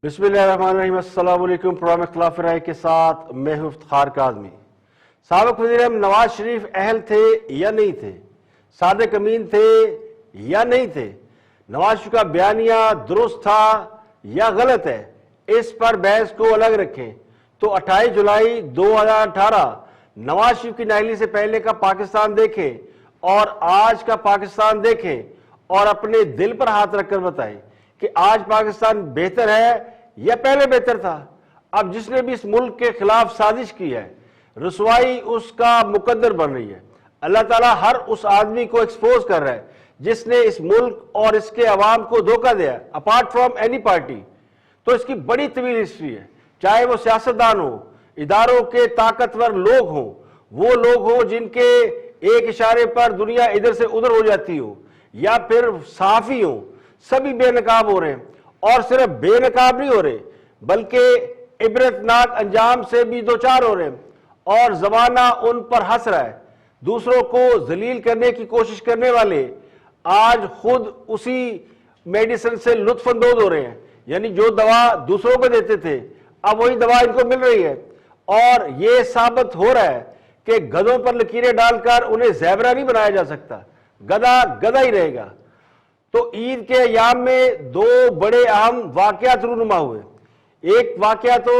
بسم اللہ الرحمن الرحیم۔ السلام علیکم۔ پروگرام اختلاف رائے کے ساتھ میں ہوں افتخار کاظمی۔ سابق وزیر اعظم نواز شریف اہل تھے یا نہیں تھے؟ صادق امین تھے یا نہیں تھے؟ نواز شریف کا بیانیہ درست تھا یا غلط ہے؟ اس پر بحث کو الگ رکھیں تو 28 جولائی 2018 نواز شریف کی نااہلی سے پہلے کا پاکستان دیکھیں اور آج کا پاکستان دیکھیں اور اپنے دل پر ہاتھ رکھ کر بتائیں کہ آج پاکستان بہتر ہے یا پہلے بہتر تھا۔ اب جس نے بھی اس ملک کے خلاف سازش کی ہے، رسوائی اس کا مقدر بن رہی ہے۔ اللہ تعالیٰ ہر اس آدمی کو ایکسپوز کر رہا ہے جس نے اس ملک اور اس کے عوام کو دھوکہ دیا، اپارٹ فرام اینی پارٹی۔ تو اس کی بڑی طویل ہسٹری ہے، چاہے وہ سیاستدان ہو، اداروں کے طاقتور لوگ ہوں، وہ لوگ ہوں جن کے ایک اشارے پر دنیا ادھر سے ادھر ہو جاتی ہو، یا پھر صحافی ہوں، سبھی بے نقاب ہو رہے ہیں۔ اور صرف بے نقاب نہیں ہو رہے بلکہ عبرتناک انجام سے بھی دوچار ہو رہے ہیں، اور زمانہ ان پر ہنس رہا ہے۔ دوسروں کو ذلیل کرنے کی کوشش کرنے والے آج خود اسی میڈیسن سے لطف اندوز ہو رہے ہیں، یعنی جو دوا دوسروں کو دیتے تھے اب وہی دوا ان کو مل رہی ہے۔ اور یہ ثابت ہو رہا ہے کہ گدھوں پر لکیریں ڈال کر انہیں زیبرا نہیں بنایا جا سکتا، گدھا گدھا ہی رہے گا۔ تو عید کے ایام میں دو بڑے اہم واقعات رونما ہوئے۔ ایک واقعہ تو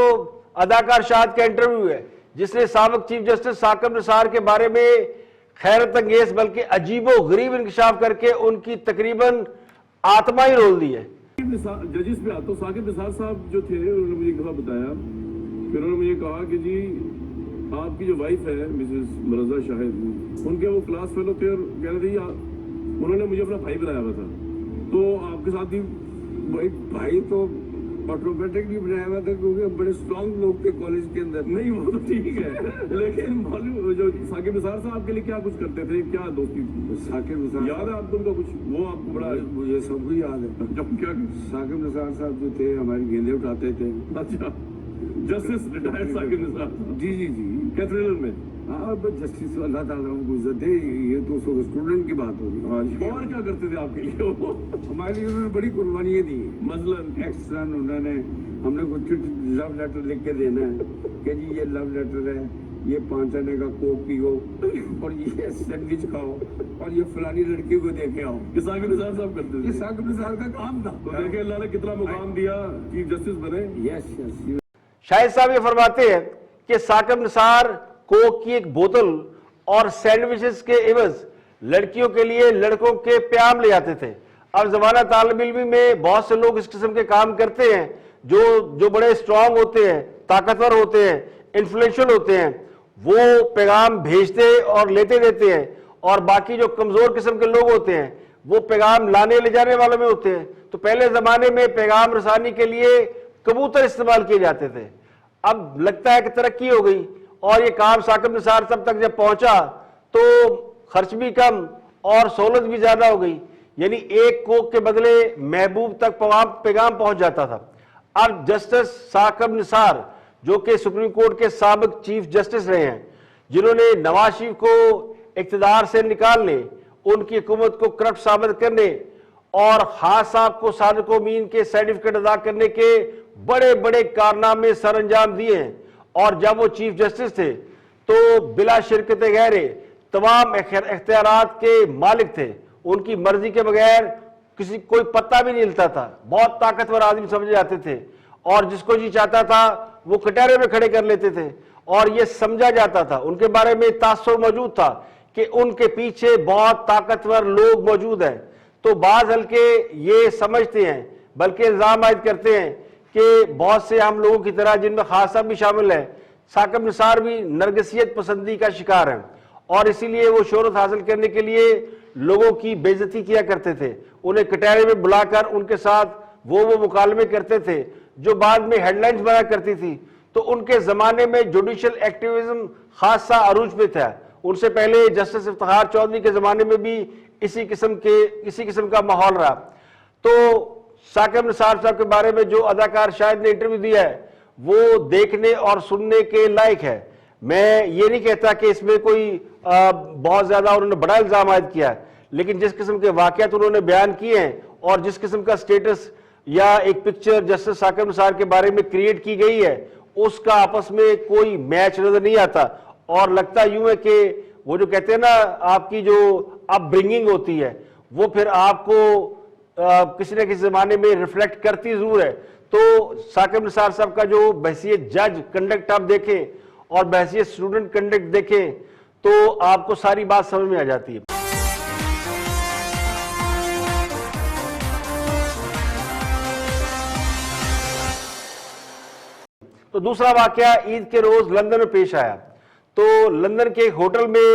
اداکار شاہد کا انٹرویو ہے جس نے سابق چیف جسٹس ثاقب نثار کے بارے میں حیرت انگیز بلکہ عجیب و غریب انکشاف کر کے ان کی تقریباً آتما ہی رول دی ہے۔ ججز پہ آتا ہوں، ثاقب نثار صاحب جو تھے انہوں نے مجھے کہا بتایا، پھر انہوں نے مجھے کہا کہ جی آپ کی جو وائف ہے مسز مرزا شاہد، ان کے وہ کلاس فیلو تھے اور کہہ رہے تھے انہوں نے مجھے اپنا بھائی بنایا ہوا تھا، تو آپ کے ساتھ بھی بھائی تو آٹومیٹک نہیں بنایا ہوا تھا کیونکہ بڑے اسٹرانگ لوگ تھے کالج کے اندر۔ نہیں وہ تو ٹھیک ہے، لیکن معلوم جو ثاقب نثار صاحب آپ کے لیے کیا کچھ کرتے تھے، کیا دوستی تھی؟ ثاقب نثار یاد ہے آپ کو ان کا کچھ؟ وہ آپ کو بڑا مجھے سب کو یاد ہے۔ جب کیا ثاقب نثار صاحب جو تھے ہماری گیندے اٹھاتے تھے۔ اچھا، جسٹس ریٹائرڈ ثاقب نثار صاحب؟ جی جی جی، کیتھیڈرل میں؟ ہاں جسٹس اللہ تعالیٰ کو عزت دے، یہ تو اسٹوڈنٹ کی بات ہوگی۔ اور کیا کرتے تھے آپ کے لیے وہ؟ ہمارے لیے انہوں نے بڑی قربانیاں دی، مثلاً ایکسٹرا انہوں نے ہم نے کچھ لو لیٹر لکھ کے دینا ہے کہ جی یہ لو لیٹر ہے، یہ 5 آنے کا کوک پیو اور یہ سینڈوچ کھاؤ اور یہ فلانی لڑکی کو دیکھے آؤ۔ یہ ثاقب نثار صاحب کرتے یہ تھے؟ ثاقب نثار کا کام تھا۔ تو دیکھیں اللہ نے کتنا مقام دیا، چیف جسٹس بنے۔ یس یس۔ شاہد صاحب یہ فرماتے ہیں کہ ثاقب نثار کوک کی ایک بوتل اور سینڈوچز کے عوض لڑکیوں کے لیے لڑکوں کے پیام لے آتے تھے۔ اب زمانہ طالب علمی میں بہت سے لوگ اس قسم کے کام کرتے ہیں جو بڑے اسٹرانگ ہوتے ہیں، طاقتور ہوتے ہیں، انفلوئنشل ہوتے ہیں، وہ پیغام بھیجتے اور لیتے دیتے ہیں، اور باقی جو کمزور قسم کے لوگ ہوتے ہیں وہ پیغام لانے لے جانے والوں میں ہوتے ہیں۔ تو پہلے زمانے میں پیغام رسانی کے لیے کبوتر استعمال کیے جاتے تھے، اب لگتا ہے کہ ترقی ہو گئی اور یہ کام ثاقب نثار صاحب تک جب پہنچا تو خرچ بھی کم اور سہولت بھی زیادہ ہو گئی، یعنی ایک کوک کے بدلے محبوب تک پیغام پہنچ جاتا تھا۔ اب جسٹس ثاقب نثار جو کہ سپریم کورٹ کے سابق چیف جسٹس رہے ہیں، جنہوں نے نواز شریف کو اقتدار سے نکالنے، ان کی حکومت کو کرپٹ ثابت کرنے اور خان صاحب کو صادق امین کے سرٹیفکیٹ ادا کرنے کے بڑے بڑے کارنامے سر انجام دیے ہیں، اور جب وہ چیف جسٹس تھے تو بلا شرکت غیر تمام اختیارات کے مالک تھے، ان کی مرضی کے بغیر کوئی پتہ بھی نہیں ہلتا تھا، بہت طاقتور آدمی سمجھے جاتے تھے، اور جس کو جی چاہتا تھا وہ کٹہرے میں کھڑے کر لیتے تھے، اور یہ سمجھا جاتا تھا، ان کے بارے میں تاثر موجود تھا کہ ان کے پیچھے بہت طاقتور لوگ موجود ہیں۔ تو بعض ہلکے یہ سمجھتے ہیں بلکہ الزام عائد کرتے ہیں کہ بہت سے عام لوگوں کی طرح جن میں خان صاحب بھی شامل ہیں، ثاقب نثار بھی نرگسیت پسندی کا شکار ہیں، اور اسی لیے وہ شہرت حاصل کرنے کے لیے لوگوں کی بے عزتی کیا کرتے تھے، انہیں کٹہرے میں بلا کر ان کے ساتھ وہ مکالمے کرتے تھے جو بعد میں ہیڈ لائنز بنا کرتی تھی۔ تو ان کے زمانے میں جوڈیشل ایکٹیویزم خاصا عروج پہ تھا، ان سے پہلے جسٹس افتخار چودھری کے زمانے میں بھی اسی قسم کا ماحول رہا۔ تو ثاقب نثار صاحب کے بارے میں جو اداکار شاہد نے انٹرویو دیا ہے وہ دیکھنے اور سننے کے لائق ہے۔ میں یہ نہیں کہتا کہ اس میں کوئی بہت زیادہ انہوں نے بڑا الزام عائد کیا ہے، لیکن جس قسم کے واقعات انہوں نے بیان کیے ہیں اور جس قسم کا سٹیٹس یا ایک پکچر جسٹس ثاقب نثار کے بارے میں کریٹ کی گئی ہے اس کا آپس میں کوئی میچ نظر نہیں آتا، اور لگتا یوں ہے کہ وہ جو کہتے ہیں نا آپ کی جو اپ برنگنگ ہوتی ہے وہ پھر آپ کو کسی نہ کسی زمانے میں ریفلیکٹ کرتی ضرور ہے۔ تو ثاقب نثار صاحب کا جو بحیثیت جج کنڈکٹ آپ دیکھیں اور بحیثیت اسٹوڈنٹ کنڈکٹ دیکھیں تو آپ کو ساری بات سمجھ میں آ جاتی ہے۔ تو دوسرا واقعہ عید کے روز لندن میں پیش آیا، تو لندن کے ایک ہوٹل میں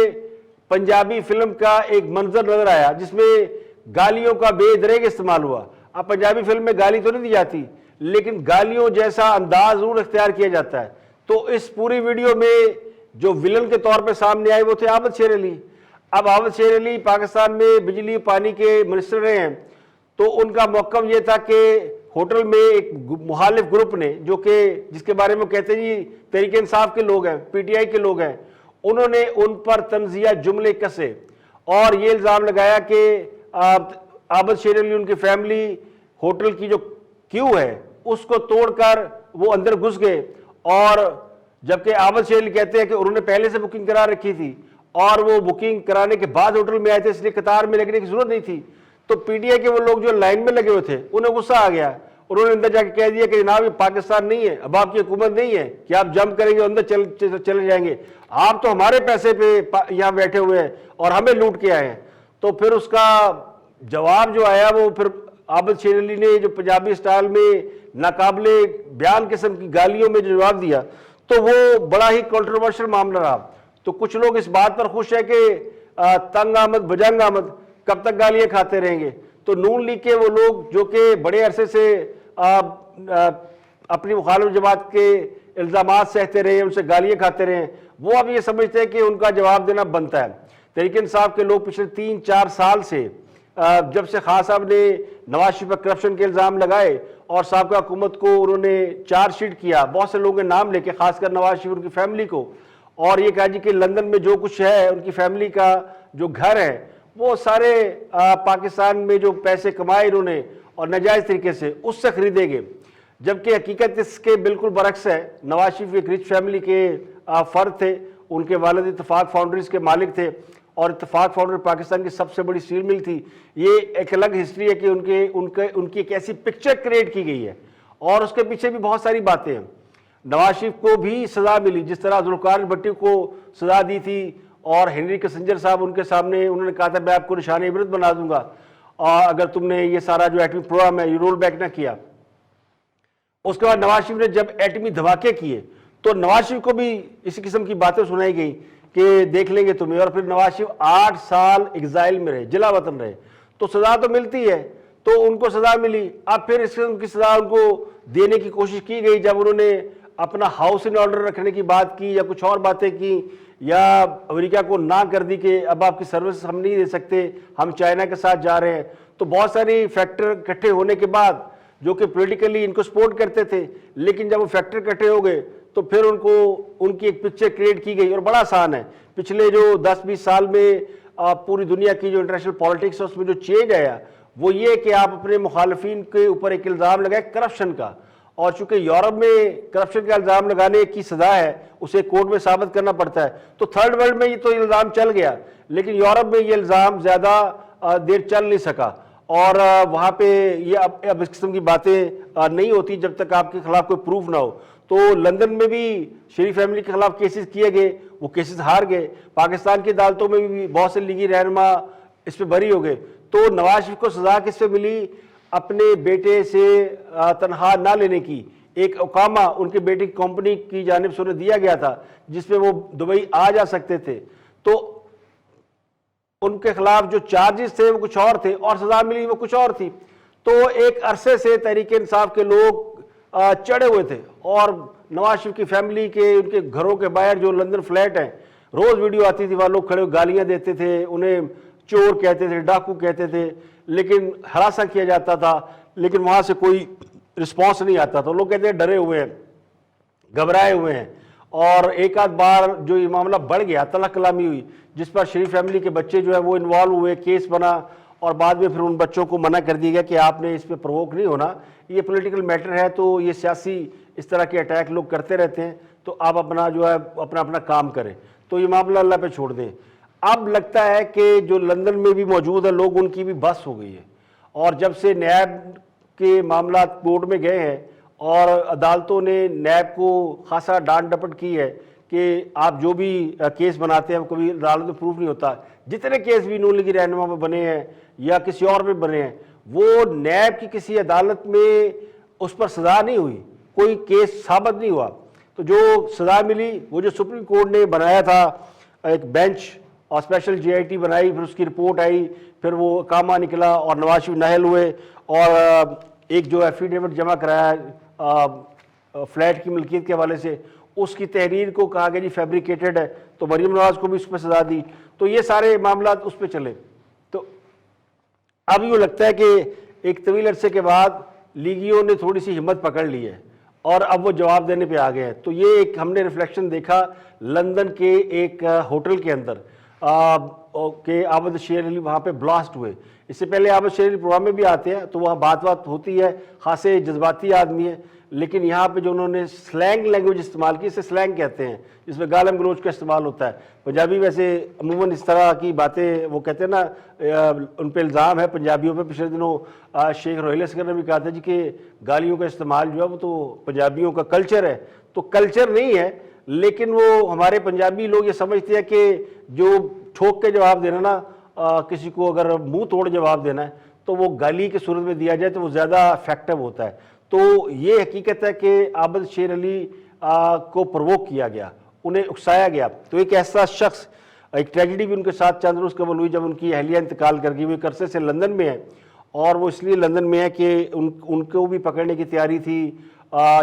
پنجابی فلم کا ایک منظر نظر آیا جس میں گالیوں کا بے دریغ استعمال ہوا۔ اب پنجابی فلم میں گالی تو نہیں دی جاتی لیکن گالیوں جیسا انداز ضرور اختیار کیا جاتا ہے۔ تو اس پوری ویڈیو میں جو ولن کے طور پہ سامنے آئے وہ تھے عابد شیر علی۔ اب عابد شیر علی پاکستان میں بجلی پانی کے منسٹر رہے ہیں، تو ان کا موقف یہ تھا کہ ہوٹل میں ایک مخالف گروپ نے جو کہ جس کے بارے میں کہتے ہیں جی تحریک انصاف کے لوگ ہیں، پی ٹی آئی کے لوگ ہیں، انہوں نے ان پر طنزیہ جملے کسے اور یہ الزام لگایا کہ عابد شیر علی ان کی فیملی ہوٹل کی جو کیو ہے اس کو توڑ کر وہ اندر گھس گئے، اور جبکہ عابد شیر علی کہتے ہیں کہ انہوں نے پہلے سے بکنگ کرا رکھی تھی اور وہ بکنگ کرانے کے بعد ہوٹل میں آئے تھے، اس لیے قطار میں لگنے کی ضرورت نہیں تھی۔ تو پی ٹی آئی کے وہ لوگ جو لائن میں لگے ہوئے تھے انہیں غصہ آ گیا، انہوں نے اندر جا کے کہہ دیا کہ جناب یہ پاکستان نہیں ہے، اب آپ کی حکومت نہیں ہے کہ آپ جمپ کریں گے اندر چلے جائیں گے، آپ تو ہمارے پیسے پہ یہاں بیٹھے ہوئے ہیں اور ہمیں لوٹ کے آئے ہیں۔ تو پھر اس کا جواب جو آیا وہ پھر عابد شیر علی نے جو پنجابی سٹائل میں ناقابل بیان قسم کی گالیوں میں جو جواب دیا تو وہ بڑا ہی کنٹروورشل معاملہ رہا۔ تو کچھ لوگ اس بات پر خوش ہیں کہ تنگ آمد بجنگ آمد، کب تک گالیاں کھاتے رہیں گے۔ تو نون لیگ کے وہ لوگ جو کہ بڑے عرصے سے اپنی مخالف جماعت کے الزامات سہتے رہے ہیں، ان سے گالیاں کھاتے رہے ہیں، وہ اب یہ سمجھتے ہیں کہ ان کا جواب دینا بنتا ہے۔ تحریک انصاف کے لوگ پچھلے 3-4 سال سے جب سے خان صاحب نے نواز شریف پر کرپشن کے الزام لگائے اور سابقہ حکومت کو انہوں نے چارج شیٹ کیا، بہت سے لوگوں کے نام لے کے، خاص کر نواز شریف ان کی فیملی کو، اور یہ کہا جی کہ لندن میں جو کچھ ہے ان کی فیملی کا جو گھر ہے وہ سارے پاکستان میں جو پیسے کمائے انہوں نے اور ناجائز طریقے سے اس سے خریدے گئے، جبکہ حقیقت اس کے بالکل برعکس ہے۔ نواز شریف ایک رچ فیملی کے فرد تھے، ان کے والد اتفاق فاؤنڈریز کے مالک تھے اور اتفاق فاؤنڈری پاکستان کی سب سے بڑی اسٹیل مل تھی۔ یہ ایک الگ ہسٹری ہے کہ ان کی ایک ایسی پکچر کریٹ کی گئی ہے اور اس کے پیچھے بھی بہت ساری باتیں ہیں۔ نواز شریف کو بھی سزا ملی جس طرح ذوالفقار بھٹی کو سزا دی تھی، اور ہنری کسنجر صاحب ان کے سامنے انہوں نے کہا تھا میں آپ کو نشان عبرت بنا دوں گا اگر تم نے یہ سارا جو ایٹمی پروگرام ہے یہ رول بیک نہ کیا۔ اس کے بعد نواز شریف نے جب ایٹمی دھماکے کیے تو نواز شریف کو بھی اسی قسم کی باتیں سنائی گئی کہ دیکھ لیں گے تمہیں، اور پھر نواز شریف 8 سال ایگزائل میں رہے، جلا وطن رہے۔ تو سزا تو ملتی ہے، تو ان کو سزا ملی، اب پھر اس قسم کی سزا ان کو دینے کی کوشش کی گئی جب انہوں نے اپنا ہاؤس ان آرڈر رکھنے کی بات کی یا کچھ اور باتیں کی، یا امریکہ کو نہ کر دی کہ اب آپ کی سروس ہم نہیں دے سکتے، ہم چائنا کے ساتھ جا رہے ہیں۔ تو بہت ساری فیکٹر اکٹھے ہونے کے بعد جو کہ پولیٹیکلی ان کو سپورٹ کرتے تھے، لیکن جب وہ فیکٹر اکٹھے ہو گئے تو پھر ان کی ایک پکچر کریٹ کی گئی، اور بڑا آسان ہے۔ پچھلے جو 10-20 سال میں پوری دنیا کی جو انٹرنیشنل پالیٹکس ہے اس میں جو چینج آیا وہ یہ کہ آپ اپنے مخالفین کے اوپر ایک الزام لگائے کرپشن کا، اور چونکہ یورپ میں کرپشن کا الزام لگانے کی سزا ہے اسے کورٹ میں ثابت کرنا پڑتا ہے، تو تھرڈ ورلڈ میں یہ تو الزام چل گیا، لیکن یورپ میں یہ الزام زیادہ دیر چل نہیں سکا، اور وہاں پہ یہ اب اس قسم کی باتیں نہیں ہوتی جب تک آپ کے خلاف کوئی پروف نہ ہو۔ تو لندن میں بھی شریف فیملی کے خلاف کیسز کیے گئے، وہ کیسز ہار گئے، پاکستان کی عدالتوں میں بھی بہت سے لیگی رہنما اس پہ بری ہو گئے۔ تو نواز شریف کو سزا کس پہ ملی؟ اپنے بیٹے سے تنخواہ نہ لینے کی، ایک اقامہ ان کے بیٹے کی کمپنی کی جانب سے انہیں دیا گیا تھا جس میں وہ دبئی آ جا سکتے تھے، تو ان کے خلاف جو چارجز تھے وہ کچھ اور تھے اور سزا ملی وہ کچھ اور تھی۔ تو ایک عرصے سے تحریک انصاف کے لوگ چڑھے ہوئے تھے، اور نواز شریف کی فیملی کے ان کے گھروں کے باہر جو لندن فلیٹ ہیں روز ویڈیو آتی تھی، وہاں لوگ کھڑے ہوئے گالیاں دیتے تھے، انہیں چور کہتے تھے، ڈاکو کہتے تھے، لیکن ہراساں کیا جاتا تھا، لیکن وہاں سے کوئی رسپانس نہیں آتا تھا۔ لوگ کہتے ہیں ڈرے ہوئے ہیں، گھبرائے ہوئے ہیں، اور ایک آدھ بار جو یہ معاملہ بڑھ گیا، طلاق کلامی ہوئی جس پر شریف فیملی کے بچے جو ہے وہ انوالو ہوئے، کیس بنا اور بعد میں پھر ان بچوں کو منع کر دیا گیا کہ آپ نے اس پہ پرووک نہیں ہونا, یہ پولیٹیکل میٹر ہے, تو یہ سیاسی اس طرح کے اٹیک لوگ کرتے رہتے ہیں, تو آپ اپنا جو ہے اپنا کام کریں, تو یہ معاملہ اللہ پہ چھوڑ دیں. اب لگتا ہے کہ جو لندن میں بھی موجود ہیں لوگ, ان کی بھی بس ہو گئی ہے, اور جب سے نیب کے معاملات کورٹ میں گئے ہیں اور عدالتوں نے نیب کو خاصا ڈانٹ ڈپٹ کی ہے کہ آپ جو بھی کیس بناتے ہیں وہ کبھی عدالت میں پروف نہیں ہوتا. جتنے کیس بھی نون لیگی رہنما میں بنے ہیں یا کسی اور میں بنے ہیں, وہ نیب کی کسی عدالت میں اس پر سزا نہیں ہوئی, کوئی کیس ثابت نہیں ہوا. تو جو سزا ملی وہ جو سپریم کورٹ نے بنایا تھا ایک بینچ اور اسپیشل جے آئی ٹی بنائی, پھر اس کی رپورٹ آئی, پھر وہ کامہ نکلا اور نواز شریف نااہل ہوئے, اور ایک جو ایفیڈیوٹ جمع کرایا فلیٹ کی ملکیت کے حوالے سے, اس کی تحریر کو کہا گیا جی فیبریکیٹڈ ہے, تو مریم نواز کو بھی اس پہ سزا دی. تو یہ سارے معاملات اس پہ چلے. تو اب یہ لگتا ہے کہ ایک طویل عرصے کے بعد لیگیوں نے تھوڑی سی ہمت پکڑ لی ہے اور اب وہ جواب دینے پہ آ گئے ہیں. تو یہ ایک ہم نے ریفلیکشن دیکھا لندن کے ایک ہوٹل کے اندر کہ عابد شیر علی وہاں پہ بلاسٹ ہوئے. اس سے پہلے عابد شیر علی پروگرام میں بھی آتے ہیں تو وہاں بات ہوتی ہے, خاصے جذباتی آدمی ہے, لیکن یہاں پہ جو انہوں نے سلینگ لینگویج استعمال کی, اسے سلینگ کہتے ہیں, جس میں گالم گلوچ کا استعمال ہوتا ہے. پنجابی ویسے عموماً اس طرح کی باتیں وہ کہتے ہیں نا, ان پہ الزام ہے پنجابیوں پہ. پچھلے دنوں شیخ روہیل اسکر نے بھی کہا تھا جی کہ گالیوں کا استعمال جو ہے وہ تو پنجابیوں کا کلچر ہے. تو کلچر نہیں ہے, لیکن وہ ہمارے پنجابی لوگ یہ سمجھتے ہیں کہ جو ٹھوک کے جواب دینا نا, کسی کو اگر منہ توڑ جواب دینا ہے تو وہ گالی کی صورت میں دیا جائے تو وہ زیادہ افیکٹو ہوتا ہے. تو یہ حقیقت ہے کہ عابد شیر علی کو پرووک کیا گیا, انہیں اکسایا گیا. تو ایک ایسا شخص, ایک ٹریجڈی بھی ان کے ساتھ چند روز قبل ہوئی جب ان کی اہلیہ انتقال کر گئی. وہ ایک عرصے سے لندن میں ہے, اور وہ اس لیے لندن میں ہے کہ ان کو بھی پکڑنے کی تیاری تھی.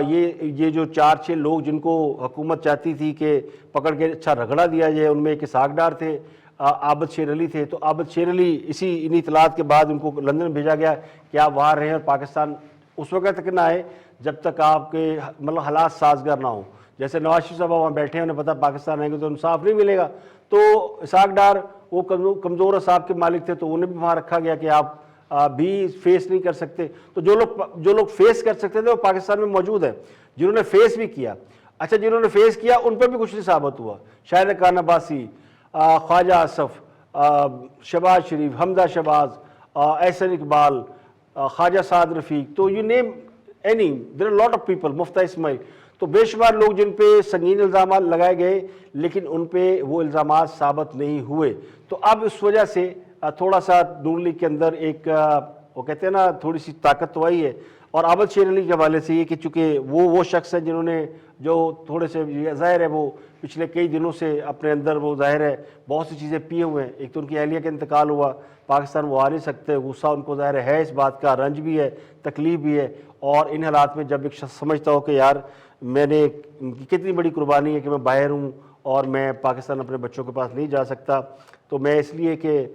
یہ جو 4-6 لوگ جن کو حکومت چاہتی تھی کہ پکڑ کے اچھا رگڑا دیا جائے, ان میں ایک اسحاق ڈار تھے, عابد شیر علی تھے. تو عابد شیر علی انہی اطلاعات کے بعد ان کو لندن بھیجا گیا کہ آپ وہاں رہیں, اور پاکستان اس وقت تک نہ آئے جب تک آپ کے مطلب حالات سازگار نہ ہوں. جیسے نواز شریف صاحب وہاں بیٹھے ہیں, انہیں پتا پاکستان آئیں گے تو انصاف نہیں ملے گا. تو اسحاق ڈار وہ کمزور اعصاب کے مالک تھے, تو انہیں بھی وہاں رکھا گیا کہ آپ بھی فیس نہیں کر سکتے. تو جو لوگ فیس کر سکتے تھے وہ پاکستان میں موجود ہیں, جنہوں نے فیس بھی کیا. اچھا, جنہوں نے فیس کیا ان پر بھی کچھ نہیں ثابت ہوا. شاہد خان عباسی, خواجہ آصف, شہباز شریف, حمزہ شہباز, احسن اقبال, خواجہ سعد رفیق, تو you name any, there are lot of people, Miftah Ismail. تو بے شمار لوگ جن پہ سنگین الزامات لگائے گئے, لیکن ان پہ وہ الزامات ثابت نہیں ہوئے. تو اب اس وجہ سے تھوڑا سا نون لیگ کے اندر ایک وہ کہتے ہیں نا تھوڑی سی طاقت تو آئی ہے. اور عابد شیر علی کے حوالے سے یہ کہ چونکہ وہ شخص ہیں جنہوں نے جو تھوڑے سے ظاہر ہے وہ پچھلے کئی دنوں سے اپنے اندر وہ ظاہر ہے بہت سی چیزیں پیے ہوئے ہیں. ایک تو ان کی اہلیہ کا انتقال ہوا, پاکستان وہ آ نہیں سکتے, غصہ ان کو ظاہر ہے اس بات کا, رنج بھی ہے, تکلیف بھی ہے. اور ان حالات میں جب ایک شخص سمجھتا ہو کہ یار میں نے کتنی بڑی قربانی ہے کہ میں باہر ہوں اور میں پاکستان اپنے بچوں کے پاس نہیں جا سکتا, تو میں اس لیے کہ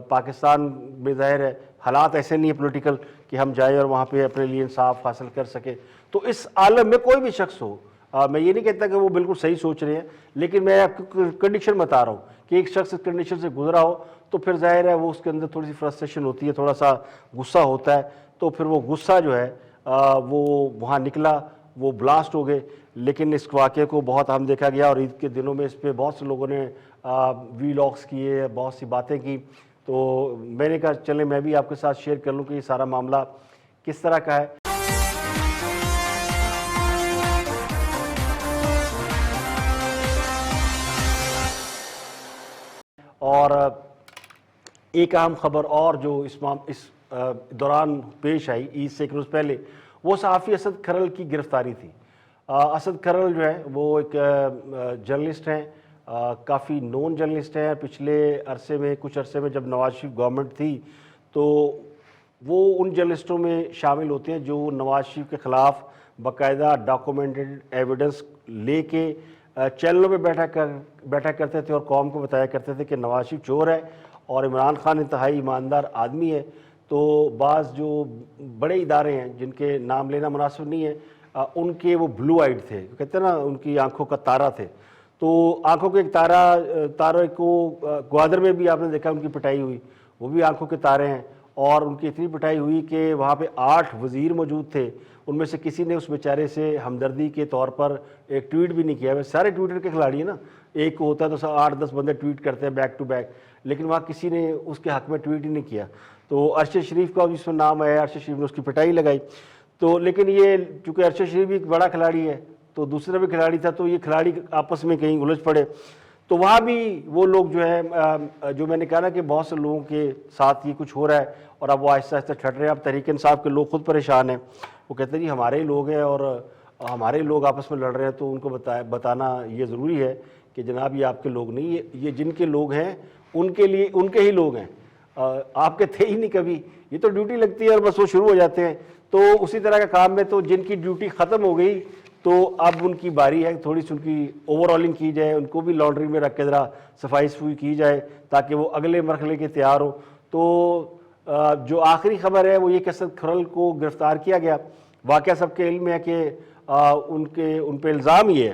پاکستان میں ظاہر ہے حالات ایسے نہیں ہیں پولیٹیکل کہ ہم جائیں اور وہاں پہ اپنے لیے انصاف حاصل کر سکیں. تو اس عالم میں کوئی بھی شخص ہو, میں یہ نہیں کہتا کہ وہ بالکل صحیح سوچ رہے ہیں, لیکن میں آپ کو کنڈیشن بتا رہا ہوں کہ ایک شخص اس کنڈیشن سے گزرا ہو تو پھر ظاہر ہے وہ اس کے اندر تھوڑی سی فرسٹریشن ہوتی ہے, تھوڑا سا غصہ ہوتا ہے. تو پھر وہ غصہ جو ہے وہ وہاں نکلا, وہ بلاسٹ ہو گئے. لیکن اس واقعے کو بہت اہم دیکھا گیا, اور عید کے دنوں میں اس پہ بہت سے لوگوں نے ویلاگس کیے, بہت سی باتیں کی. تو میں نے کہا چلیں میں بھی آپ کے ساتھ شیئر کر لوں کہ یہ سارا معاملہ کس طرح کا ہے. اور ایک اہم خبر اور جو اس دوران پیش آئی عید سے ایک روز پہلے, وہ صحافی اسد کھرل کی گرفتاری تھی. اسد کھرل جو ہے وہ ایک جرنلسٹ ہیں, کافی نون جرنلسٹ ہیں. پچھلے عرصے میں کچھ عرصے میں جب نواز شریف گورنمنٹ تھی تو وہ ان جرنلسٹوں میں شامل ہوتے ہیں جو نواز شریف کے خلاف باقاعدہ ڈاکومنٹڈ ایویڈنس لے کے چینلوں پہ بیٹھا کرتے تھے اور قوم کو بتایا کرتے تھے کہ نواز شریف چور ہے اور عمران خان انتہائی ایماندار آدمی ہے. تو بعض جو بڑے ادارے ہیں جن کے نام لینا مناسب نہیں ہے, ان کے وہ بلو آئیڈ تھے, کہتے ہیں نا ان کی آنکھوں کا تارا تھے. تو آنکھوں کے ایک تارے کو گوادر میں بھی آپ نے دیکھا ان کی پٹائی ہوئی, وہ بھی آنکھوں کے تارے ہیں، اور ان کی اتنی پٹائی ہوئی کہ وہاں پہ 8 وزیر موجود تھے، ان میں سے کسی نے اس بیچارے سے ہمدردی کے طور پر ایک ٹویٹ بھی نہیں کیا۔ وہ سارے ٹویٹر کے کھلاڑی ہیں نا، ایک کو ہوتا ہے تو 8-10 بندے ٹویٹ کرتے ہیں بیک ٹو بیک، لیکن وہاں کسی نے اس کے حق میں ٹویٹ ہی نہیں کیا۔ تو ارشد شریف کا جس میں نام آیا، ارشد شریف نے اس کی پٹائی لگائی۔ تو لیکن یہ چونکہ ارشد شریف بھی ایک بڑا کھلاڑی ہے تو دوسرا بھی کھلاڑی تھا، تو یہ کھلاڑی آپس میں کہیں الجھ پڑے، تو وہاں بھی وہ لوگ جو ہے جو میں نے کہا نا کہ بہت سے لوگوں کے ساتھ یہ کچھ ہو رہا ہے اور اب وہ آہستہ آہستہ چھٹ رہے ہیں۔ اب تحریک انصاف کے لوگ خود پریشان ہیں، وہ کہتے ہیں جی ہمارے ہی لوگ ہیں اور ہمارے لوگ آپس میں لڑ رہے ہیں، تو ان کو بتانا یہ ضروری ہے کہ جناب یہ آپ کے لوگ نہیں، یہ جن کے لوگ ہیں ان کے لیے ان کے ہی لوگ ہیں، آپ کے تھے ہی نہیں کبھی، یہ تو ڈیوٹی لگتی ہے اور بس وہ شروع ہو جاتے ہیں۔ تو اسی طرح کا کام ہے، تو جن کی ڈیوٹی ختم ہو گئی تو اب ان کی باری ہے تھوڑی سی ان کی اوور آلنگ کی جائے، ان کو بھی لانڈری میں رکھ کے ذرا صفائی صفائی کی جائے تاکہ وہ اگلے مرحلے کے تیار ہو۔ تو جو آخری خبر ہے وہ یہ کہ اسد کھرل کو گرفتار کیا گیا۔ واقعہ سب کے علم ہے کہ ان پہ الزام یہ ہے،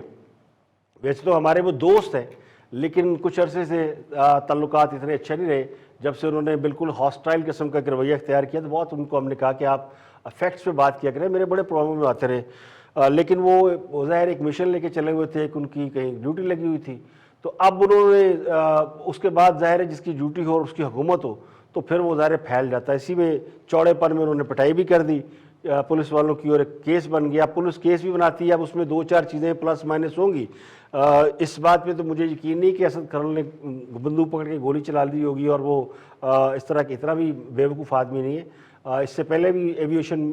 ویسے تو ہمارے وہ دوست ہیں لیکن کچھ عرصے سے تعلقات اتنے اچھے نہیں رہے، جب سے انہوں نے بالکل ہاسٹائل قسم کا رویہ اختیار کیا تو بہت ان کو ہم نے کہا کہ آپ فیکٹس پہ بات کیا کریں، میرے بڑے پرابلم میں آتے رہے، لیکن وہ ظاہر ایک مشن لے کے چلے ہوئے تھے، ان کی کہیں ڈیوٹی لگی ہوئی تھی، تو اب انہوں نے اس کے بعد ظاہر ہے جس کی ڈیوٹی ہو اور اس کی حکومت ہو تو پھر وہ ظاہر پھیل جاتا ہے، اسی میں چوڑے پن میں انہوں نے پٹائی بھی کر دی پولیس والوں کی اور ایک کیس بن گیا۔ پولیس کیس بھی بناتی ہے، اب اس میں 2-4 چیزیں پلس مائنس ہوں گی۔ اس بات پہ تو مجھے یقین نہیں کہ اسد کھرل نے بندوق پکڑ کے گولی چلا دی ہوگی، اور وہ اس طرح اتنا بھی بیوقوف آدمی نہیں ہے۔ اس سے پہلے بھی ایویشن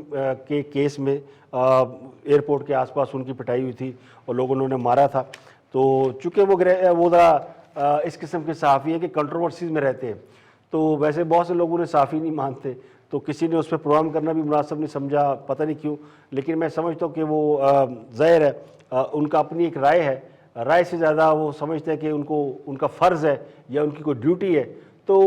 کے کیس میں ایئرپورٹ کے آس پاس ان کی پٹائی ہوئی تھی اور لوگوں نے انہیں مارا تھا۔ تو چونکہ وہ ذرا اس قسم کے صحافی ہیں کہ کنٹروورسیز میں رہتے ہیں، تو ویسے بہت سے لوگوں نے صحافی نہیں مانتے، تو کسی نے اس پہ پروگرام کرنا بھی مناسب نہیں سمجھا، پتہ نہیں کیوں، لیکن میں سمجھتا ہوں کہ وہ ظاہر ہے ان کا اپنی ایک رائے ہے، رائے سے زیادہ وہ سمجھتے ہیں کہ ان کا فرض ہے یا ان کی کوئی ڈیوٹی ہے، تو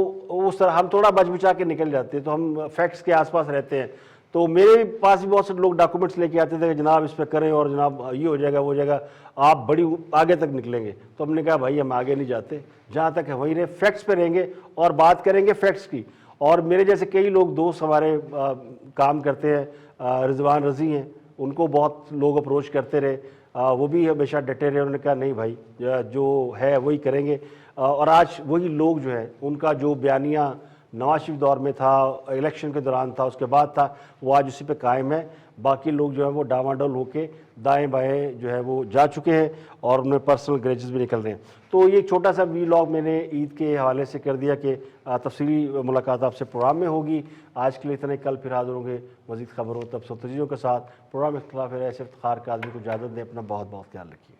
اس طرح ہم تھوڑا بچ بچا کے نکل جاتے ہیں، تو ہم فیکٹس کے آس پاس رہتے ہیں۔ تو میرے پاس بھی بہت سے لوگ ڈاکومنٹس لے کے آتے تھے کہ جناب اس پہ کریں اور جناب یہ ہو جائے گا وہ ہو جائے گا، آپ بڑی آگے تک نکلیں گے، تو ہم نے کہا بھائی ہم آگے نہیں جاتے، جہاں تک ہے وہیں رہے، فیکٹس پہ رہیں گے اور بات کریں گے فیکٹس کی۔ اور میرے جیسے کئی لوگ دوست ہمارے کام کرتے ہیں، رضوان رضی ہیں، ان کو بہت لوگ اپروچ کرتے رہے، وہ بھی ہمیشہ ڈٹے رہے، انہوں نے کہا نہیں بھائی جو ہے وہی کریں گے، اور آج وہی لوگ جو ہے ان کا جو بیانیہ نواز شریف دور میں تھا، الیکشن کے دوران تھا، اس کے بعد تھا، وہ آج اسی پہ قائم ہے۔ باقی لوگ جو ہے وہ ڈاواڈول ہو کے دائیں بائیں جو ہے وہ جا چکے ہیں اور انہیں پرسنل گریجز بھی نکل رہے ہیں۔ تو یہ چھوٹا سا ویلاگ میں نے عید کے حوالے سے کر دیا کہ تفصیلی ملاقات آپ سے پروگرام میں ہوگی۔ آج کے لیے اتنے، کل پھر حاضر ہوں گے مزید خبروں تب سب تجزیوں کے ساتھ۔ پروگرام اختلاف ہے ایسے افتخار کا آدمی کو اجازت دیں، اپنا بہت بہت خیال رکھیے۔